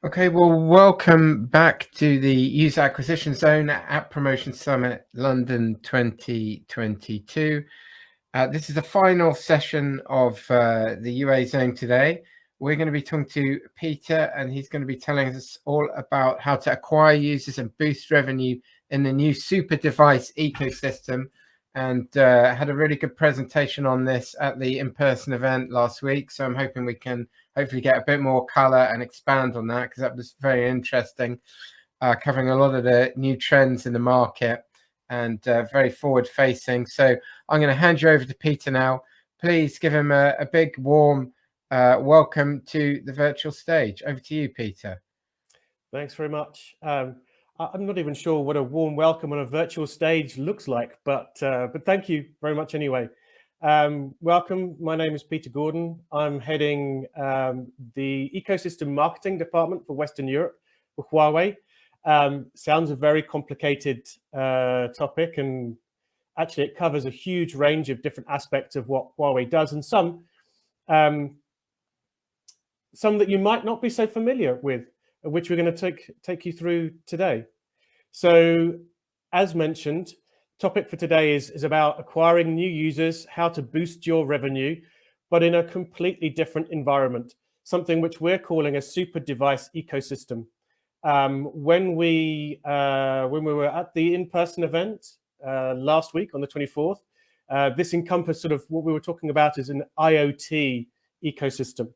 Okay, well, welcome back to the User Acquisition Zone at Promotion Summit London 2022. This is the final session of the UA Zone today. We're going to be talking to Peter, and he's going to be telling us all about how to acquire users and boost revenue in the new super device ecosystem. And had a really good presentation on this at the in-person event last week. So I'm hoping we can hopefully get a bit more color and expand on that, because that was very interesting, covering a lot of the new trends in the market and very forward facing. So I'm going to hand you over to Peter now. Please give him a big warm welcome to the virtual stage. Over to you, Peter. Thanks very much. I'm not even sure what a warm welcome on a virtual stage looks like, but thank you very much anyway. Welcome. My name is Peter Gordon. I'm heading the ecosystem marketing department for Western Europe for Huawei. Sounds a very complicated topic, and actually it covers a huge range of different aspects of what Huawei does, and some that you might not be so familiar with, which we're going to take you through today. So, as mentioned, topic for today is about acquiring new users, how to boost your revenue, but in a completely different environment, something which we're calling a super device ecosystem. When we were at the in-person event last week on the 24th, this encompassed sort of what we were talking about as an IoT ecosystem.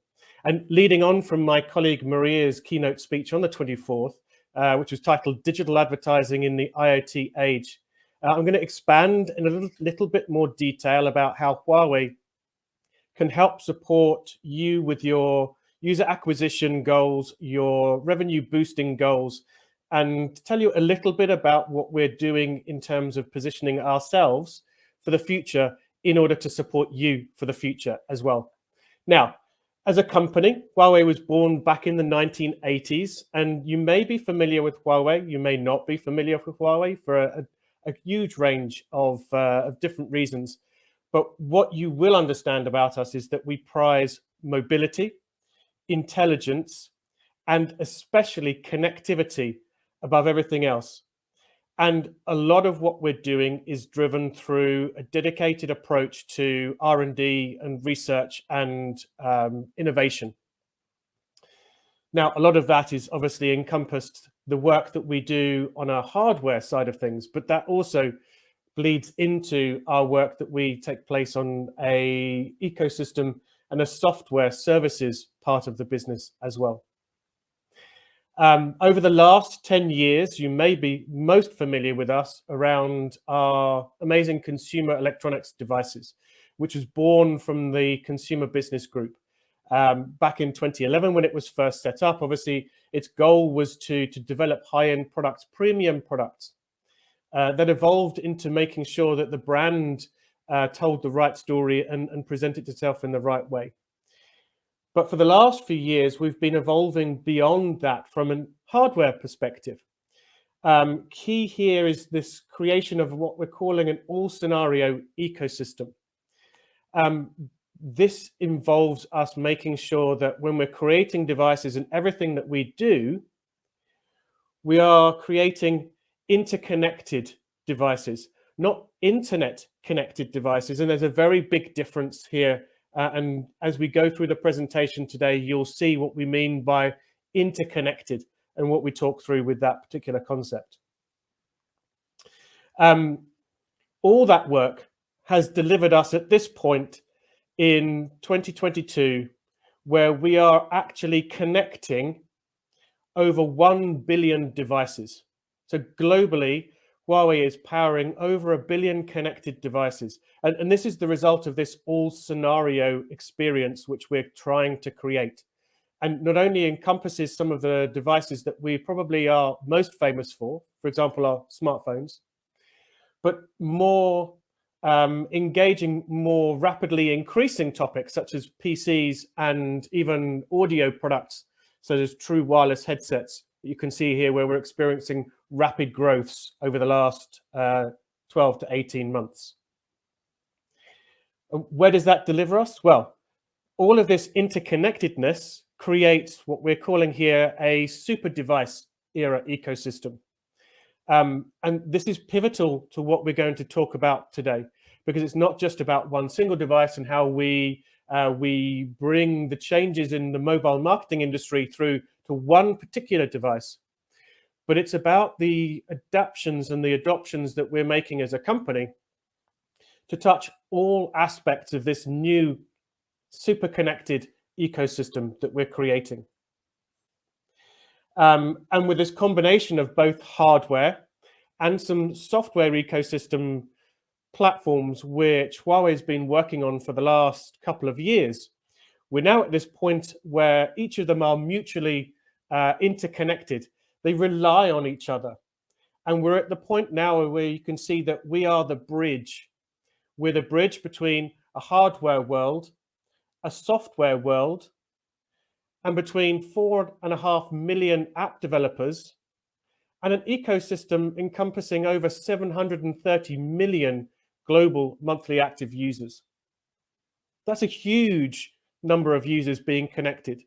And leading on from my colleague Maria's keynote speech on the 24th, which was titled Digital Advertising in the IoT Age, I'm going to expand in a little bit more detail about how Huawei can help support you with your user acquisition goals, your revenue boosting goals, and tell you a little bit about what we're doing in terms of positioning ourselves for the future in order to support you for the future as well. Now, as a company, Huawei was born back in the 1980s, and you may be familiar with Huawei, you may not be familiar with Huawei for a huge range of different reasons. But what you will understand about us is that we prize mobility, intelligence, and especially connectivity above everything else. And a lot of what we're doing is driven through a dedicated approach to R&D and research and innovation. Now, a lot of that is obviously encompassed the work that we do on our hardware side of things, but that also bleeds into our work that we take place on a ecosystem and a software services part of the business as well. Over the last 10 years, you may be most familiar with us around our amazing consumer electronics devices, which was born from the Consumer Business Group. Back in 2011, when it was first set up, obviously, its goal was to develop high-end products, premium products, that evolved into making sure that the brand told the right story and presented itself in the right way. But for the last few years, we've been evolving beyond that from a hardware perspective. Key here is this creation of what we're calling an all-scenario ecosystem. This involves us making sure that when we're creating devices and everything that we do, we are creating interconnected devices, not internet-connected devices. And there's a very big difference here. And as we go through the presentation today, you'll see what we mean by interconnected and what we talk through with that particular concept. All that work has delivered us at this point in 2022, where we are actually connecting over 1 billion devices. So globally, Huawei is powering over 1 billion connected devices. And this is the result of this all scenario experience which we're trying to create. And not only encompasses some of the devices that we probably are most famous for example, our smartphones, but more engaging, more rapidly increasing topics such as PCs and even audio products, such as true wireless headsets. You can see here where we're experiencing rapid growths over the last 12 to 18 months. Where does that deliver us? Well, all of this interconnectedness create what we're calling here a super device era ecosystem. And this is pivotal to what we're going to talk about today, because it's not just about one single device and how we bring the changes in the mobile marketing industry through to one particular device, but it's about the adaptations and the adoptions that we're making as a company to touch all aspects of this new super connected ecosystem that we're creating. And with this combination of both hardware and some software ecosystem platforms, which Huawei has been working on for the last couple of years, we're now at this point where each of them are mutually interconnected. They rely on each other. And we're at the point now where you can see that we are the bridge. We're the bridge between a hardware world, a software world, and between 4.5 million app developers and an ecosystem encompassing over 730 million global monthly active users. That's a huge number of users being connected.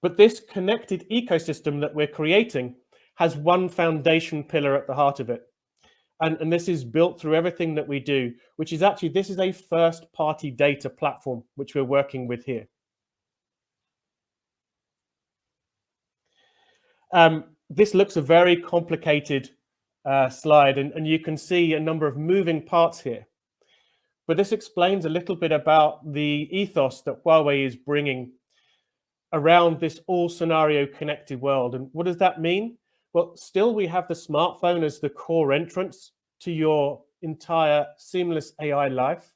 But this connected ecosystem that we're creating has one foundation pillar at the heart of it. And this is built through everything that we do, which is actually, this is a first-party data platform, which we're working with here. This looks a very complicated slide, and you can see a number of moving parts here. But this explains a little bit about the ethos that Huawei is bringing around this all-scenario connected world. And what does that mean? Well, still we have the smartphone as the core entrance to your entire seamless AI life,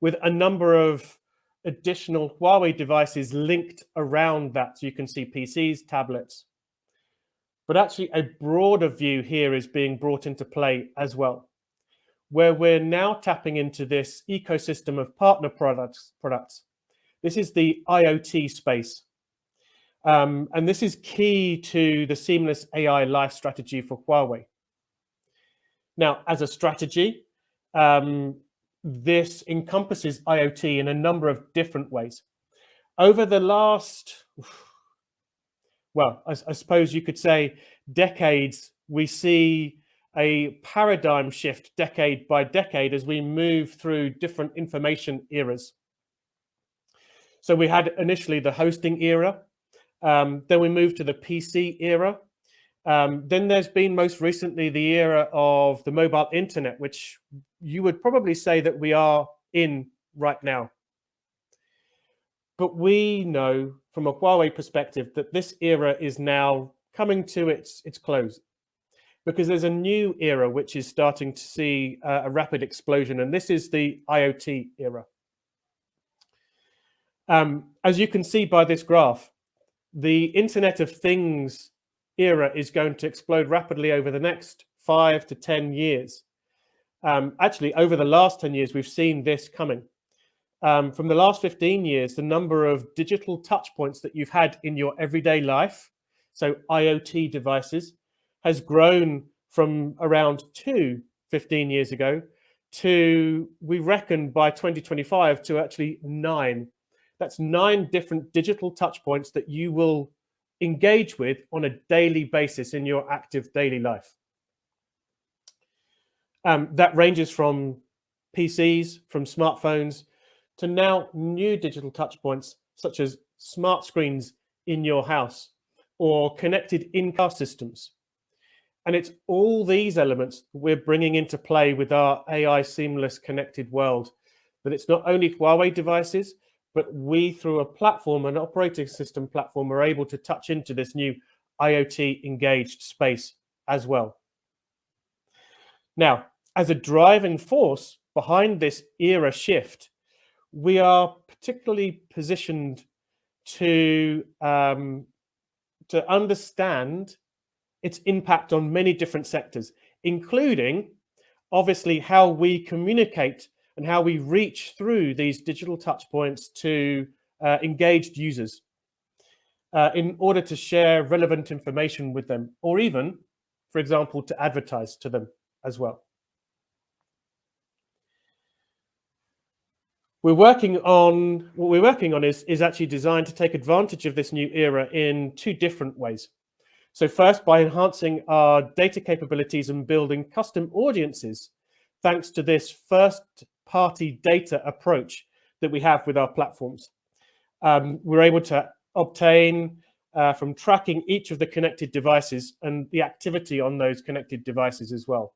with a number of additional Huawei devices linked around that. So you can see PCs, tablets. But actually a broader view here is being brought into play as well, where we're now tapping into this ecosystem of partner products. This is the Iot space. And this is key to the seamless AI life strategy for Huawei. Now, as a strategy, this encompasses IoT in a number of different ways. Over the last, well, I suppose you could say decades, we see a paradigm shift decade by decade as we move through different information eras. So we had initially the hosting era, then we moved to the PC era. Then there's been most recently the era of the mobile internet, which you would probably say that we are in right now. But we know from a Huawei perspective that this era is now coming to its close, because there's a new era which is starting to see a rapid explosion, and this is the IoT era. As you can see by this graph, the Internet of Things era is going to explode rapidly over the next 5 to 10 years. Actually, over the last 10 years, we've seen this coming. From the last 15 years, the number of digital touch points that you've had in your everyday life, so IoT devices, has grown from around 2 15 years ago to, we reckon by 2025, to actually 9. That's 9 different digital touch points that you will engage with on a daily basis in your active daily life. That ranges from PCs, from smartphones, to now new digital touch points such as smart screens in your house or connected in-car systems. And it's all these elements we're bringing into play with our AI seamless connected world. That it's not only Huawei devices, but we, through a platform, an operating system platform, are able to touch into this new IoT engaged space as well. Now, as a driving force behind this era shift, we are particularly positioned to understand its impact on many different sectors, including obviously how we communicate and how we reach through these digital touch points to engaged users in order to share relevant information with them, or even, for example, to advertise to them as well. What we're working on is actually designed to take advantage of this new era in two different ways. So first, by enhancing our data capabilities and building custom audiences, thanks to this first-party data approach that we have with our platforms. We're able to obtain from tracking each of the connected devices and the activity on those connected devices as well.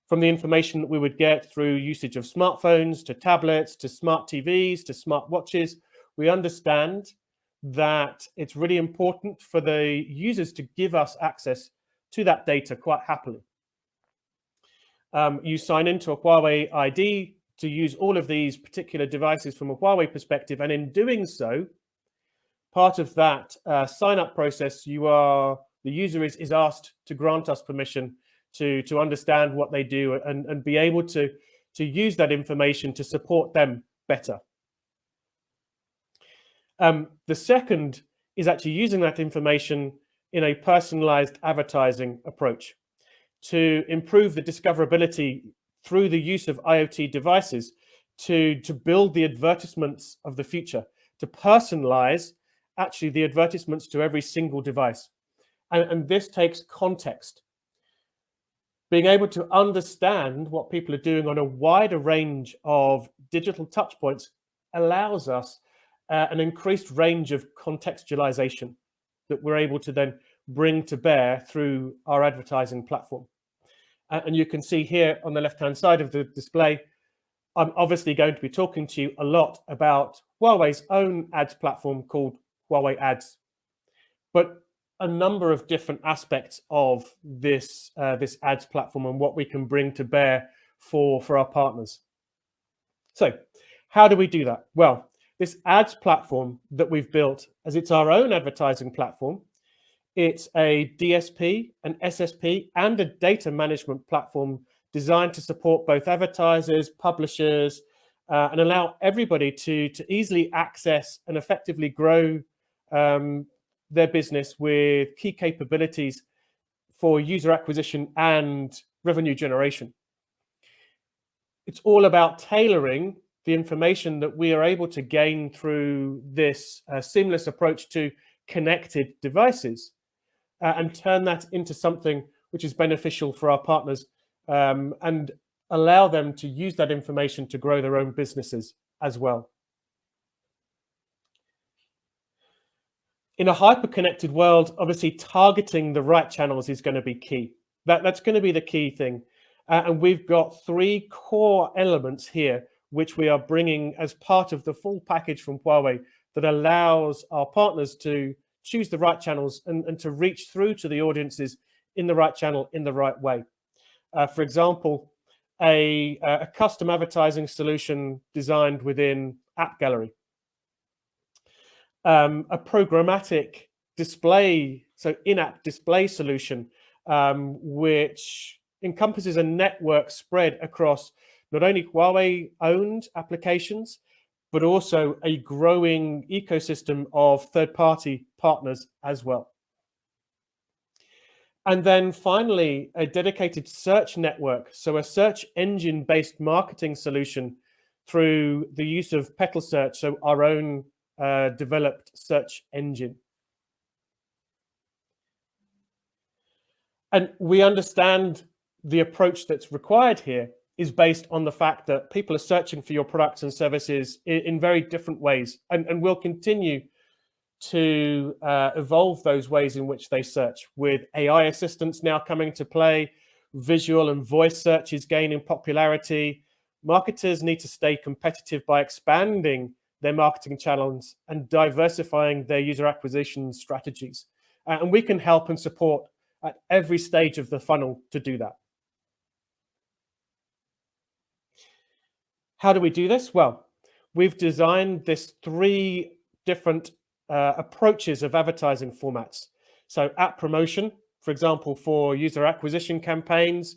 From the information that we would get through usage of smartphones to tablets to smart TVs to smart watches, we understand that it's really important for the users to give us access to that data quite happily. You sign into a Huawei ID to use all of these particular devices from a Huawei perspective, and in doing so, part of that sign-up process, the user is asked to grant us permission to understand what they do and be able to use that information to support them better. The second is actually using that information in a personalized advertising approach to improve the discoverability through the use of IoT devices to build the advertisements of the future, to personalize actually the advertisements to every single device. And this takes context. Being able to understand what people are doing on a wider range of digital touchpoints allows us an increased range of contextualization that we're able to then bring to bear through our advertising platform. And you can see here on the left-hand side of the display, I'm obviously going to be talking to you a lot about Huawei's own ads platform called Huawei Ads. But a number of different aspects of this ads platform and what we can bring to bear for our partners. So how do we do that? Well, this ads platform that we've built, as it's our own advertising platform, it's a DSP, an SSP, and a data management platform designed to support both advertisers, publishers, and allow everybody to easily access and effectively grow their business with key capabilities for user acquisition and revenue generation. It's all about tailoring the information that we are able to gain through this seamless approach to connected devices and turn that into something which is beneficial for our partners and allow them to use that information to grow their own businesses as well. In a hyper-connected world, obviously targeting the right channels is going to be key. That's going to be the key thing. And we've got three core elements here, which we are bringing as part of the full package from Huawei that allows our partners to choose the right channels and to reach through to the audiences in the right channel in the right way. For example, a custom advertising solution designed within App Gallery. A programmatic display, so in-app display solution, which encompasses a network spread across not only Huawei-owned applications, but also a growing ecosystem of third-party partners as well. And then finally, a dedicated search network, so a search engine-based marketing solution through the use of Petal Search, so our own developed search engine. And we understand the approach that's required here is based on the fact that people are searching for your products and services in very different ways, and we'll continue to evolve those ways in which they search, with AI assistants now coming to play, visual and voice search is gaining popularity. Marketers need to stay competitive by expanding their marketing channels and diversifying their user acquisition strategies. And we can help and support at every stage of the funnel to do that. How do we do this? Well, we've designed this three different approaches of advertising formats. So app promotion, for example, for user acquisition campaigns,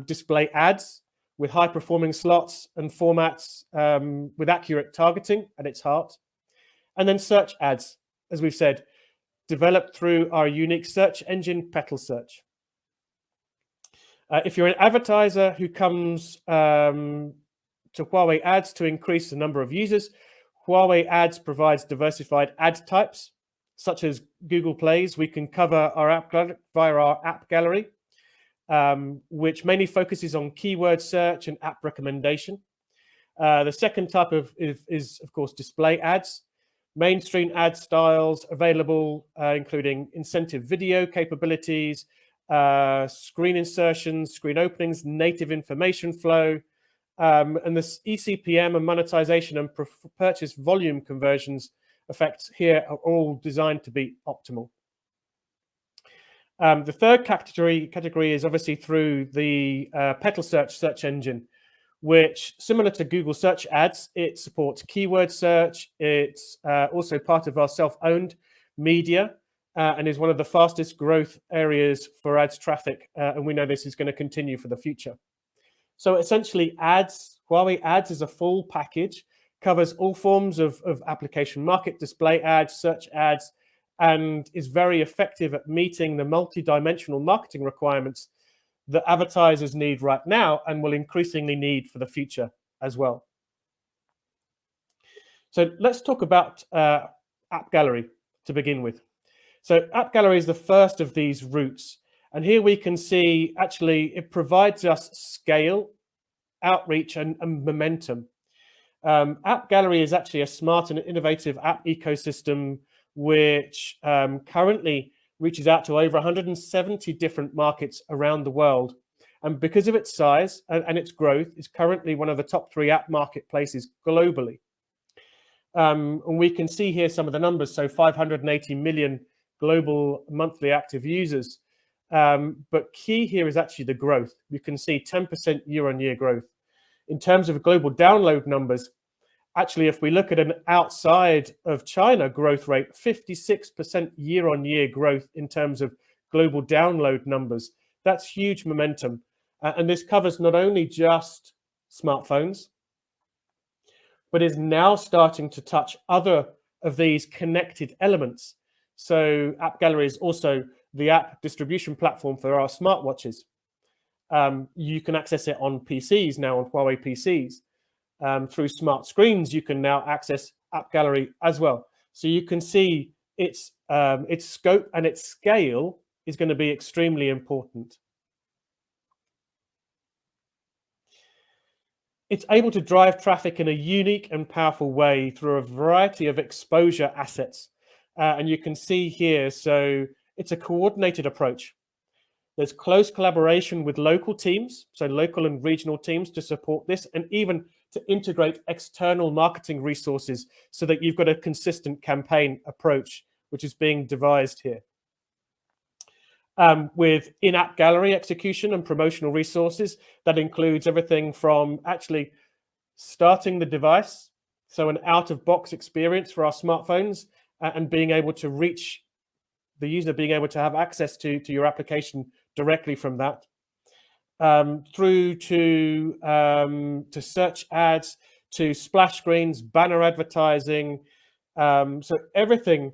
display ads with high-performing slots and formats with accurate targeting at its heart. And then search ads, as we've said, developed through our unique search engine, Petal Search. If you're an advertiser who comes to Huawei Ads to increase the number of users. Huawei Ads provides diversified ad types, such as Google Plays. We can cover our app via our app gallery, which mainly focuses on keyword search and app recommendation. The second type is of course, display ads. Mainstream ad styles available, including incentive video capabilities, screen insertions, screen openings, native information flow, and this eCPM and monetization and purchase volume conversions effects here are all designed to be optimal. The third category is obviously through the Petal Search search engine, which, similar to Google Search Ads, it supports keyword search. It's also part of our self-owned media and is one of the fastest growth areas for ads traffic. And we know this is going to continue for the future. So essentially, Huawei Ads is a full package, covers all forms of application market, display ads, search ads, and is very effective at meeting the multi-dimensional marketing requirements that advertisers need right now and will increasingly need for the future as well. So let's talk about App Gallery to begin with. So App Gallery is the first of these routes. And here we can see, actually, it provides us scale, outreach, and momentum. App Gallery is actually a smart and innovative app ecosystem which currently reaches out to over 170 different markets around the world. And because of its size and its growth, is currently one of the top 3 app marketplaces globally. And we can see here some of the numbers. So 580 million global monthly active users. But key here is actually the growth. You can see 10% year-on-year growth. In terms of global download numbers, actually, if we look at an outside of China growth rate, 56% year-on-year growth in terms of global download numbers. That's huge momentum. And this covers not only just smartphones, but is now starting to touch other of these connected elements. So App Gallery is also the app distribution platform for our smartwatches. You can access it on PCs now, on Huawei PCs. Through smart screens, you can now access App Gallery as well. So you can see its scope and its scale is going to be extremely important. It's able to drive traffic in a unique and powerful way through a variety of exposure assets. And you can see here, so it's a coordinated approach. There's close collaboration with local teams, so local and regional teams to support this, and even to integrate external marketing resources so that you've got a consistent campaign approach, which is being devised here. With in-app gallery execution and promotional resources, that includes everything from actually starting the device, so an out-of-box experience for our smartphones, and being able to reach the user, being able to have access to your application directly from that, through to search ads, to splash screens, banner advertising. So everything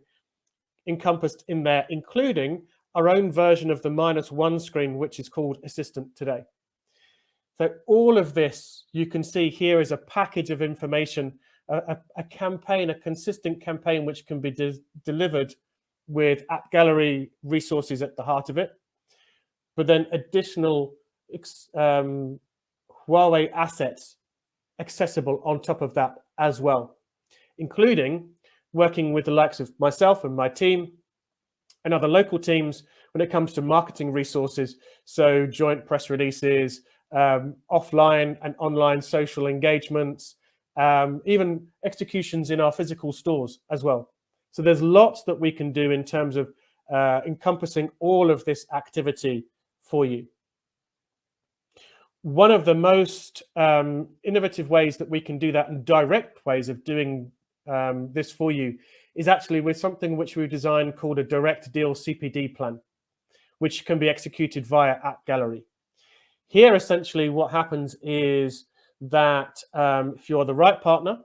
encompassed in there, including our own version of the -1 screen, which is called Assistant today. So all of this you can see here is a package of information, a campaign, a consistent campaign which can be delivered with App Gallery resources at the heart of it, but then additional Huawei assets accessible on top of that as well, including working with the likes of myself and my team and other local teams when it comes to marketing resources, so joint press releases, offline and online social engagements, even executions in our physical stores as well. So there's lots that we can do in terms of encompassing all of this activity for you. One of the most innovative ways that we can do that, and direct ways of doing this for you, is actually with something which we've designed called a direct deal CPD plan, which can be executed via App Gallery. Here, essentially, what happens is that if you're the right partner,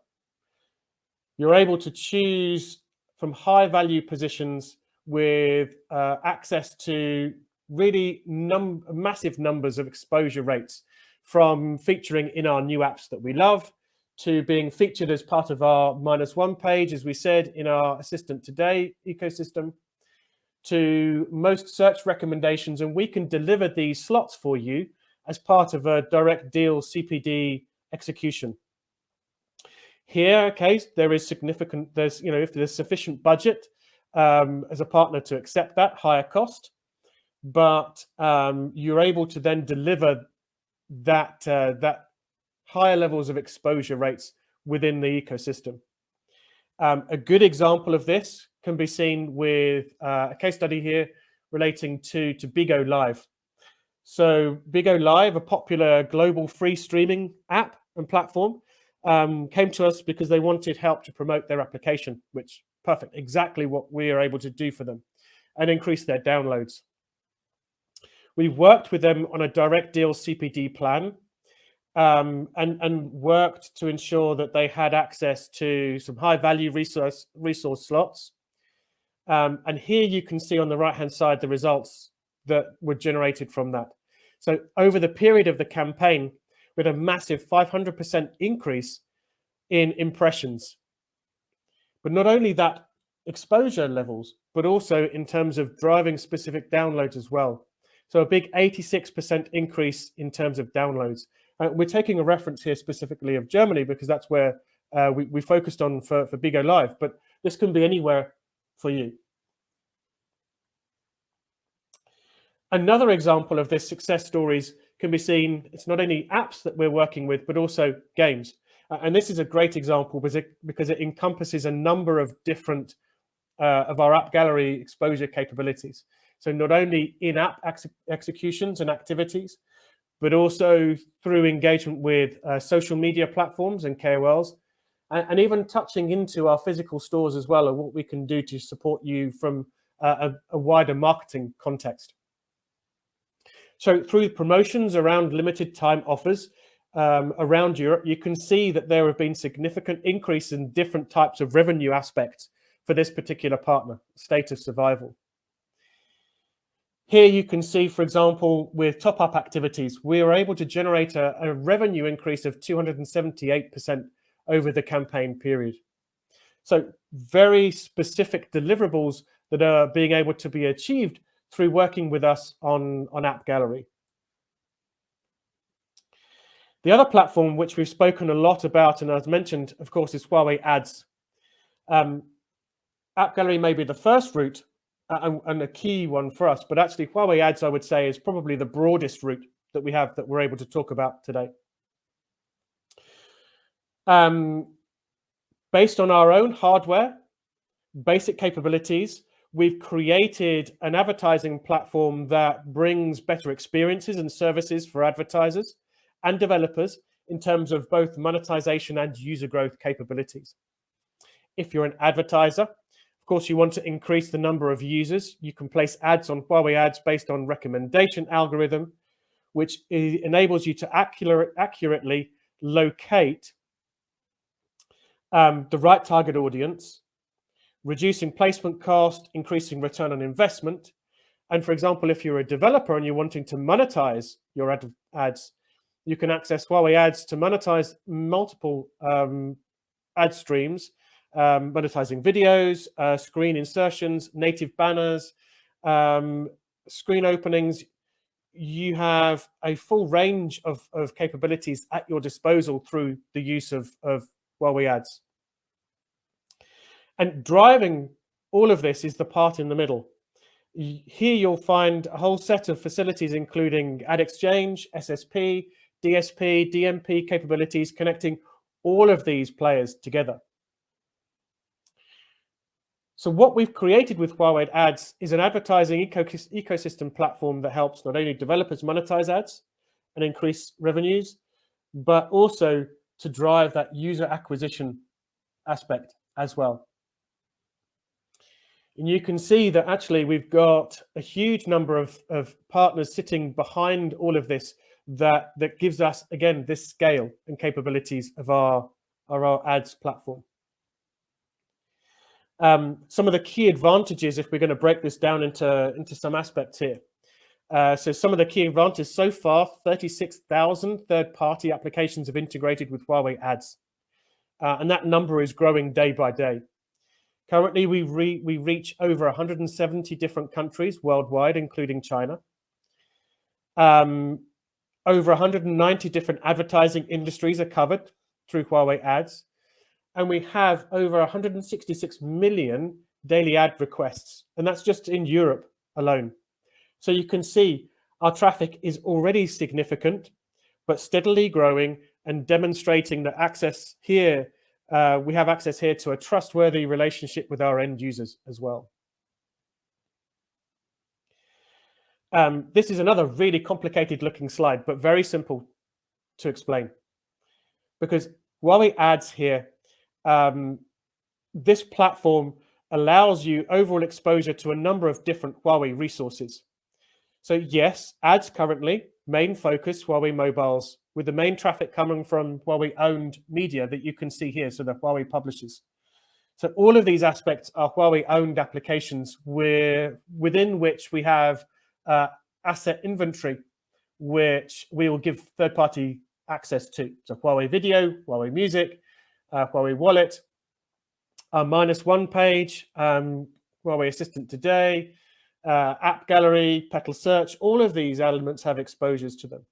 you're able to choose from high-value positions with access to really massive numbers of exposure rates from featuring in our new apps that we love, to being featured as part of our -1 page, as we said, in our Assistant Today ecosystem, to most search recommendations, and we can deliver these slots for you as part of a direct deal CPD execution. Here, okay, there is significant, if there's sufficient budget as a partner to accept that higher cost, but you're able to then deliver that higher levels of exposure rates within the ecosystem. A good example of this can be seen with a case study here relating to Bigo Live. So Bigo Live, a popular global free streaming app and platform, came to us because they wanted help to promote their application, which perfect, exactly what we are able to do for them, and increase their downloads. We worked with them on a direct deal CPD plan, and worked to ensure that they had access to some high value resource slots. And here you can see on the right hand side the results that were generated from that. So over the period of the campaign, with a massive 500% increase in impressions. But not only that exposure levels, but also in terms of driving specific downloads as well. So a big 86% increase in terms of downloads. We're taking a reference here specifically of Germany because that's where we focused on for Bigo Live, but this can be anywhere for you. Another example of this success stories can be seen, it's not only apps that we're working with, but also games. And this is a great example because it encompasses a number of different of our app gallery exposure capabilities. So not only in-app executions and activities, but also through engagement with social media platforms and KOLs, and even touching into our physical stores as well, and what we can do to support you from a wider marketing context. So through promotions around limited time offers around Europe, you can see that there have been significant increase in different types of revenue aspects for this particular partner, state of survival. Here you can see, for example, with top-up activities, we were able to generate a revenue increase of 278% over the campaign period. So very specific deliverables that are being able to be achieved through working with us on App Gallery. The other platform which we've spoken a lot about, and as mentioned, of course, is Huawei Ads. App Gallery may be the first route and a key one for us, but actually Huawei Ads, I would say, is probably the broadest route that we have that we're able to talk about today. Based on our own hardware, basic capabilities, we've created an advertising platform that brings better experiences and services for advertisers and developers in terms of both monetization and user growth capabilities. If you're an advertiser, of course, you want to increase the number of users. You can place ads on Huawei Ads based on recommendation algorithm, which enables you to accurately locate the right target audience, reducing placement cost, increasing return on investment. And for example, if you're a developer and you're wanting to monetize your ads, you can access Huawei Ads to monetize multiple ad streams, monetizing videos, screen insertions, native banners, screen openings. You have a full range of capabilities at your disposal through the use of Huawei Ads. And driving all of this is the part in the middle. Here you'll find a whole set of facilities, including ad exchange, SSP, DSP, DMP capabilities, connecting all of these players together. So what we've created with Huawei Ads is an advertising ecosystem platform that helps not only developers monetize ads and increase revenues, but also to drive that user acquisition aspect as well. And you can see that actually we've got a huge number of partners sitting behind all of this that gives us, again, this scale and capabilities of our ads platform. Some of the key advantages, if we're going to break this down into some aspects here. So some of the key advantages so far, 36,000 third-party applications have integrated with Huawei Ads. And that number is growing day by day. Currently, we reach over 170 different countries worldwide, including China. Over 190 different advertising industries are covered through Huawei Ads. And we have over 166 million daily ad requests. And that's just in Europe alone. So you can see our traffic is already significant, but steadily growing and demonstrating that access here, we have access here to a trustworthy relationship with our end users as well. This is another really complicated looking slide, but very simple to explain. Because Huawei Ads here, this platform allows you overall exposure to a number of different Huawei resources. So yes, ads currently, main focus, Huawei mobiles, with the main traffic coming from Huawei-owned media that you can see here, so the Huawei publishers. So all of these aspects are Huawei-owned applications within which we have asset inventory, which we will give third-party access to. So Huawei Video, Huawei Music, Huawei Wallet, -1 page, Huawei Assistant Today, App Gallery, Petal Search, all of these elements have exposures to them.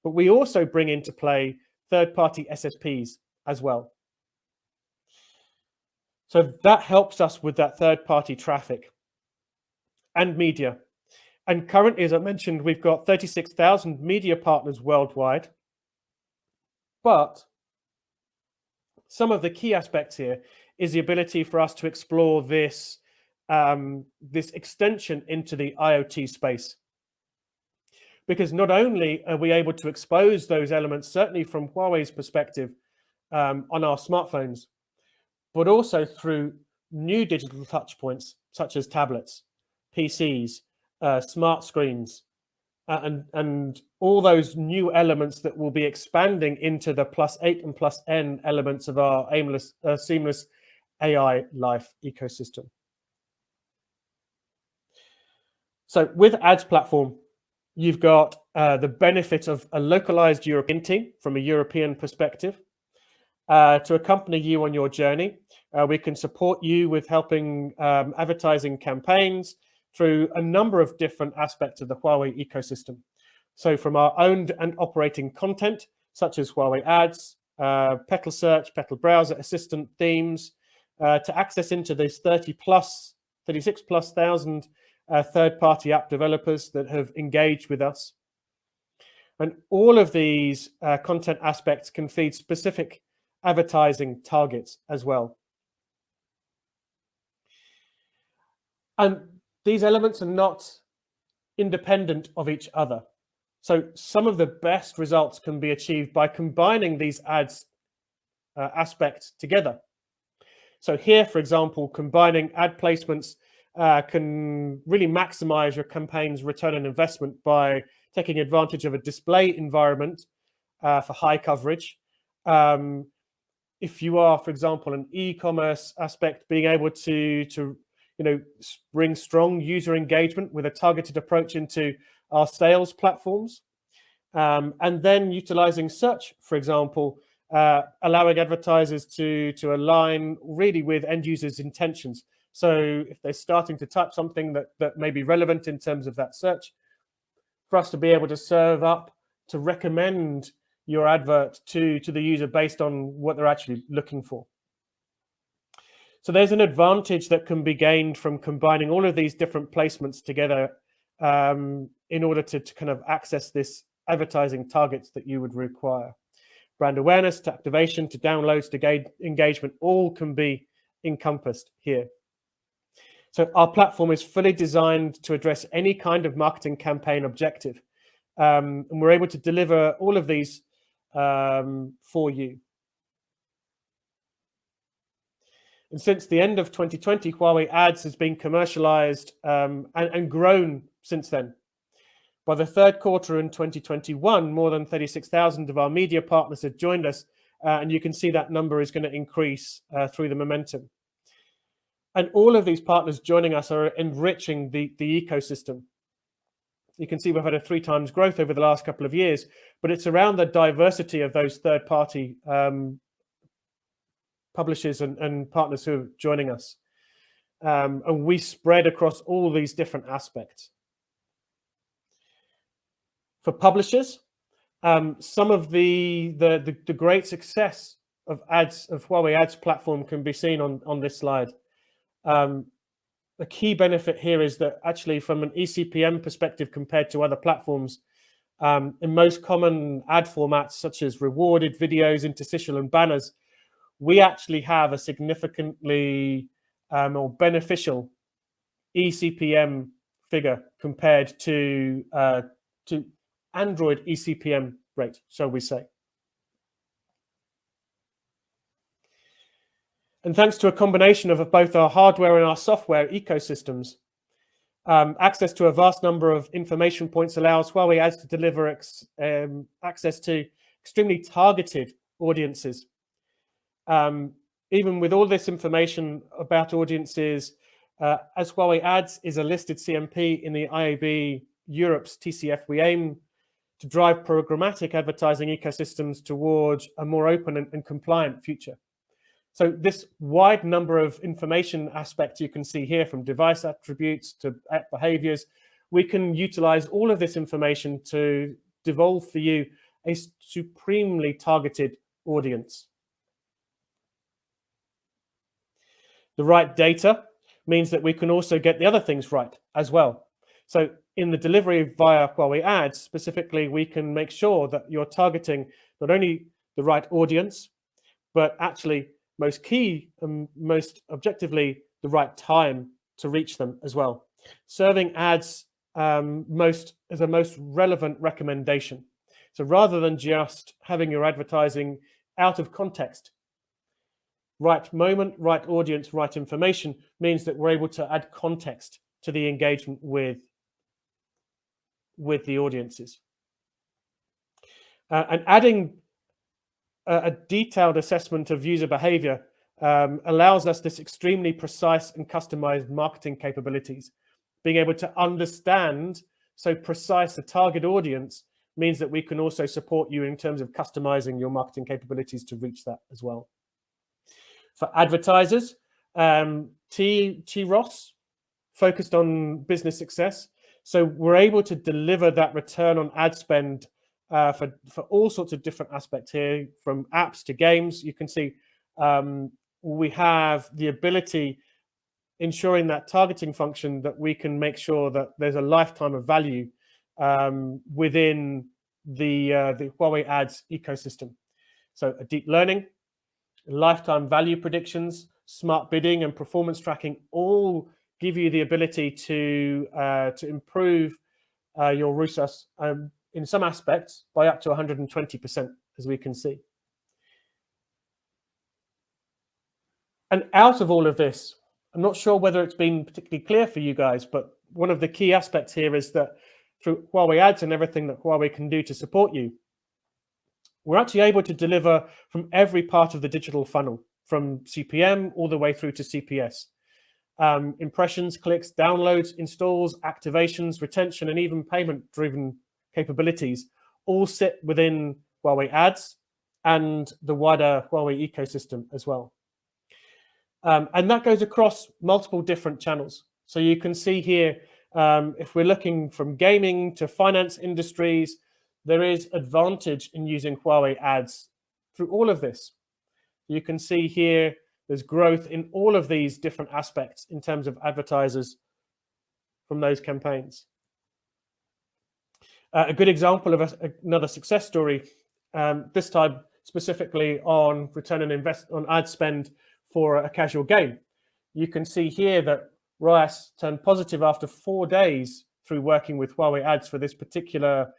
But we also bring into play third-party SSPs as well. So that helps us with that third-party traffic and media. And currently, as I mentioned, we've got 36,000 media partners worldwide. But some of the key aspects here is the ability for us to explore this, this extension into the IoT space. Because not only are we able to expose those elements, certainly from Huawei's perspective, on our smartphones, but also through new digital touchpoints, such as tablets, PCs, smart screens, and all those new elements that will be expanding into the +8 and +N elements of our seamless AI life ecosystem. So with Ads platform, you've got the benefit of a localized European team from a European perspective to accompany you on your journey. We can support you with helping advertising campaigns through a number of different aspects of the Huawei ecosystem. So from our owned and operating content, such as Huawei Ads, Petal Search, Petal Browser, Assistant themes, to access into those 36,000 third-party app developers that have engaged with us. And all of these content aspects can feed specific advertising targets as well. And these elements are not independent of each other. So some of the best results can be achieved by combining these ads aspects together. So here, for example, combining ad placements can really maximize your campaign's return on investment by taking advantage of a display environment for high coverage. If you are, for example, an e-commerce aspect, being able to bring strong user engagement with a targeted approach into our sales platforms, and then utilizing search, for example, allowing advertisers to align really with end users' intentions. So if they're starting to type something that may be relevant in terms of that search, for us to be able to serve up to recommend your advert to the user based on what they're actually looking for. So there's an advantage that can be gained from combining all of these different placements together in order to kind of access this advertising targets that you would require. Brand awareness to activation to downloads to engagement, all can be encompassed here. So our platform is fully designed to address any kind of marketing campaign objective. And we're able to deliver all of these for you. And since the end of 2020, Huawei Ads has been commercialized and grown since then. By the third quarter in 2021, more than 36,000 of our media partners have joined us, and you can see that number is going to increase through the momentum. And all of these partners joining us are enriching the ecosystem. You can see we've had a 3 times growth over the last couple of years, but it's around the diversity of those third-party publishers and partners who are joining us. And we spread across all these different aspects. For publishers, some of the great success of Huawei Ads platform can be seen on this slide. The key benefit here is that actually from an eCPM perspective compared to other platforms, in most common ad formats such as rewarded videos, interstitial and banners, we actually have a significantly or beneficial eCPM figure compared to Android eCPM rate, shall we say. And thanks to a combination of both our hardware and our software ecosystems, access to a vast number of information points allows Huawei Ads to deliver access to extremely targeted audiences. Even with all this information about audiences, as Huawei Ads is a listed CMP in the IAB Europe's TCF, we aim to drive programmatic advertising ecosystems towards a more open and compliant future. So this wide number of information aspects you can see here, from device attributes to app behaviors, we can utilize all of this information to devolve for you a supremely targeted audience. The right data means that we can also get the other things right as well. So in the delivery via Huawei Ads, specifically, we can make sure that you're targeting not only the right audience, but actually most key and most objectively the right time to reach them as well. Serving ads as a most relevant recommendation. So rather than just having your advertising out of context, right moment, right audience, right information means that we're able to add context to the engagement with the audiences. And adding a detailed assessment of user behavior allows us this extremely precise and customized marketing capabilities. Being able to understand so precise a target audience means that we can also support you in terms of customizing your marketing capabilities to reach that as well. For advertisers, TROS focused on business success. So we're able to deliver that return on ad spend for all sorts of different aspects here, from apps to games. You can see we have the ability, ensuring that targeting function, that we can make sure that there's a lifetime of value within the Huawei Ads ecosystem. So a deep learning, lifetime value predictions, smart bidding and performance tracking all give you the ability to improve your ROAS in some aspects by up to 120%, as we can see. And out of all of this, I'm not sure whether it's been particularly clear for you guys, but one of the key aspects here is that through Huawei Ads and everything that Huawei can do to support you, we're actually able to deliver from every part of the digital funnel, from CPM all the way through to CPS. Impressions, clicks, downloads, installs, activations, retention, and even payment-driven capabilities all sit within Huawei Ads and the wider Huawei ecosystem as well. And that goes across multiple different channels. So you can see here, if we're looking from gaming to finance industries, there is advantage in using Huawei Ads through all of this. You can see here there's growth in all of these different aspects in terms of advertisers from those campaigns. A good example of another success story, this time specifically on return on ad spend for a casual game. You can see here that ROAS turned positive after 4 days through working with Huawei Ads for this particular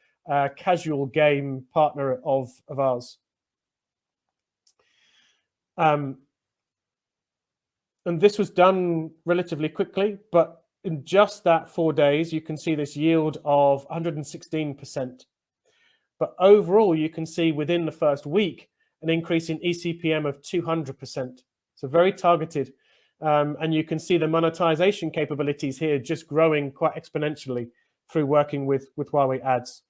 casual game partner of ours. And this was done relatively quickly, but in just that 4 days, you can see this yield of 116%. But overall, you can see within the first week, an increase in eCPM of 200%. So very targeted. And you can see the monetization capabilities here just growing quite exponentially through working with Huawei Ads.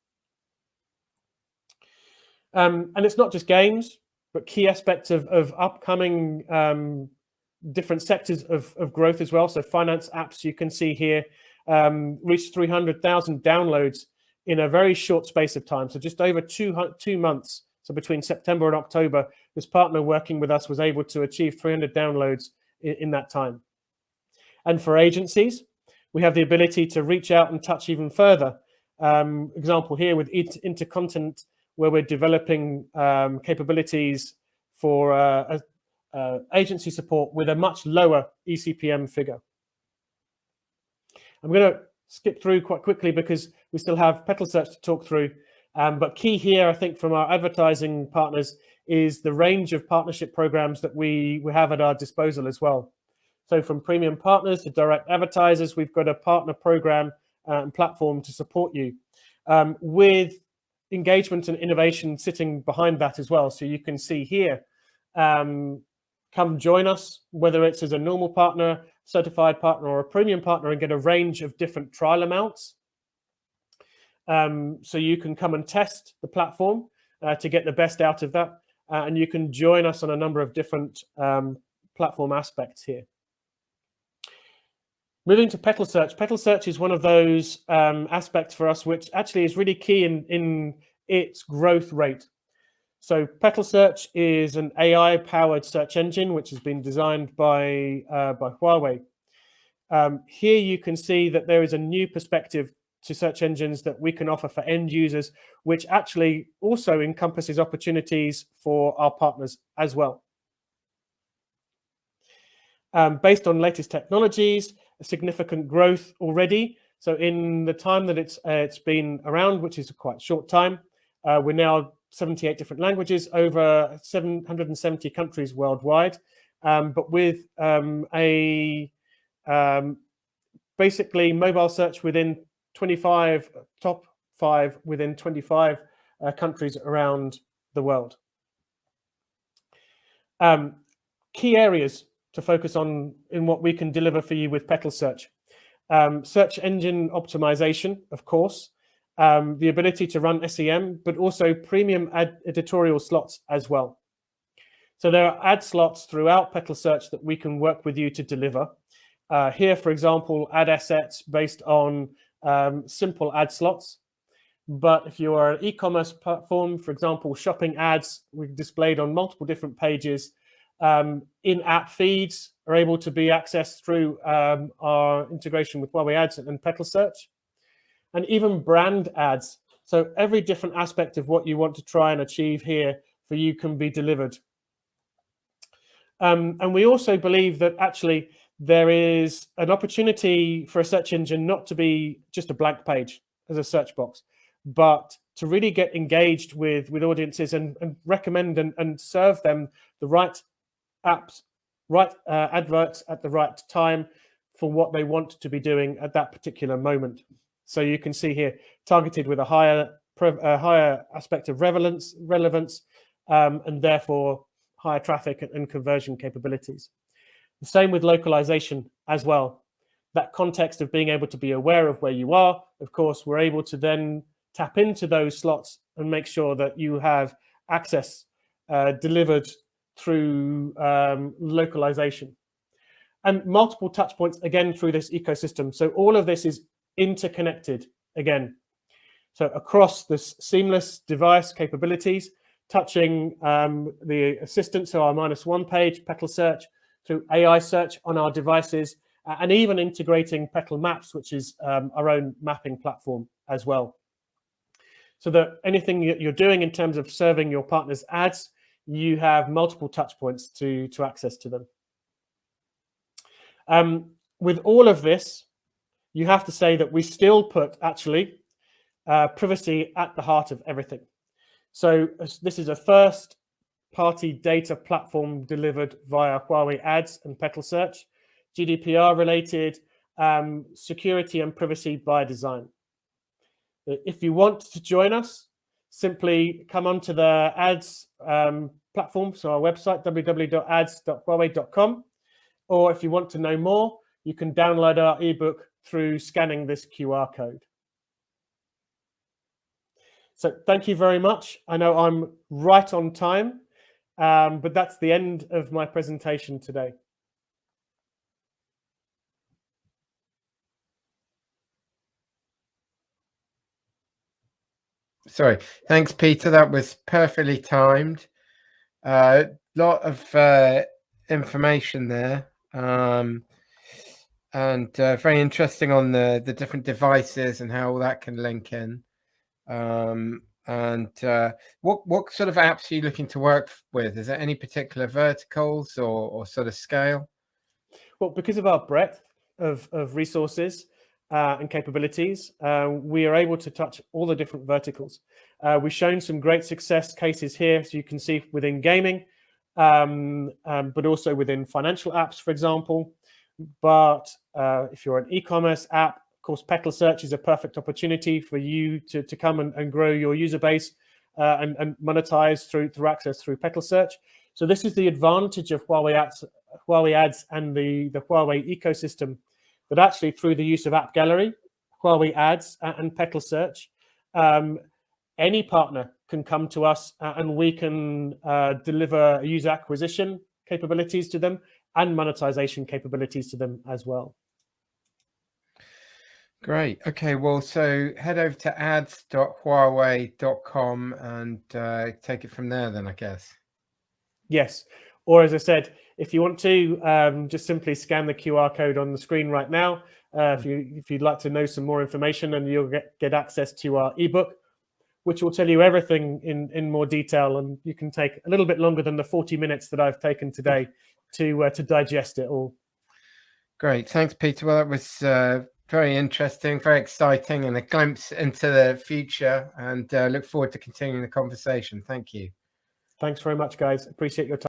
And it's not just games, but key aspects of upcoming different sectors of growth as well. So finance apps, you can see here, reached 300,000 downloads in a very short space of time. So just over 2 months. So between September and October, this partner working with us was able to achieve 300 downloads in that time. And for agencies, we have the ability to reach out and touch even further. Example here with Intercontinent, where we're developing capabilities for agency support with a much lower eCPM figure. I'm going to skip through quite quickly because we still have Petal Search to talk through. But key here, I think, from our advertising partners is the range of partnership programs that we have at our disposal as well. So from premium partners to direct advertisers, we've got a partner program and platform to support you with engagement and innovation sitting behind that as well. So you can see here, come join us, whether it's as a normal partner, certified partner, or a premium partner, and get a range of different trial amounts. So you can come and test the platform to get the best out of that. And you can join us on a number of different platform aspects here. Moving to Petal Search. Petal Search is one of those aspects for us which actually is really key in its growth rate. So Petal Search is an AI-powered search engine which has been designed by Huawei. Here you can see that there is a new perspective to search engines that we can offer for end users, which actually also encompasses opportunities for our partners as well. Based on latest technologies, significant growth already. So in the time that it's been around, which is a quite short time, we're now 78 different languages, over 770 countries worldwide, but with basically mobile search within 25, top 5 within 25 countries around the world. Key areas to focus on in what we can deliver for you with Petal Search. Search engine optimization, of course, the ability to run SEM, but also premium editorial slots as well. So there are ad slots throughout Petal Search that we can work with you to deliver. Here, for example, ad assets based on simple ad slots. But if you are an e-commerce platform, for example, shopping ads, we've displayed on multiple different pages. In-app feeds are able to be accessed through our integration with Huawei Ads and Petal Search. And even brand ads. So every different aspect of what you want to try and achieve here for you can be delivered. And we also believe that actually there is an opportunity for a search engine not to be just a blank page as a search box, but to really get engaged with audiences and recommend and serve them the right apps, right adverts at the right time for what they want to be doing at that particular moment. So you can see here, targeted with a higher aspect of relevance, and therefore higher traffic and conversion capabilities. The same with localization as well. That context of being able to be aware of where you are, of course, we're able to then tap into those slots and make sure that you have access delivered through localization. And multiple touch points, again, through this ecosystem. So all of this is interconnected, again. So across this seamless device capabilities, touching the assistant, so our -1 page, Petal Search, through AI search on our devices, and even integrating Petal Maps, which is our own mapping platform as well. So that anything you're doing in terms of serving your partners' ads, you have multiple touch points to access to them. With all of this, you have to say that we still put actually privacy at the heart of everything. So this is a first-party data platform delivered via Huawei Ads and Petal Search, GDPR-related, security and privacy by design. If you want to join us, simply come onto the ads platform, so our website, www.ads.huawei.com, or if you want to know more, you can download our ebook through scanning this QR code. So thank you very much. I know I'm right on time, but that's the end of my presentation today. Sorry. Thanks, Peter. That was perfectly timed. Lot of information there. And very interesting on the different devices and how all that can link in. And what sort of apps are you looking to work with? Is there any particular verticals or sort of scale? Well, because of our breadth of resources and capabilities, we are able to touch all the different verticals. We've shown some great success cases here, so you can see within gaming, but also within financial apps, for example. But if you're an e-commerce app, of course, Petal Search is a perfect opportunity for you to come and grow your user base and monetize through access through Petal Search. So this is the advantage of Huawei Ads and the Huawei ecosystem, that actually through the use of App Gallery, Huawei Ads and Petal Search, any partner can come to us and we can deliver user acquisition capabilities to them and monetization capabilities to them as well. Great. Okay, well, so head over to ads.huawei.com and take it from there then, I guess. Yes. Or as I said, if you want to, just simply scan the QR code on the screen right now. If you'd like to know some more information, and you'll get access to our ebook, which will tell you everything in more detail, and you can take a little bit longer than the 40 minutes that I've taken today to digest it all. Great. Thanks, Peter. Well, that was very interesting, very exciting, and a glimpse into the future, and look forward to continuing the conversation. Thank you. Thanks very much, guys. Appreciate your time.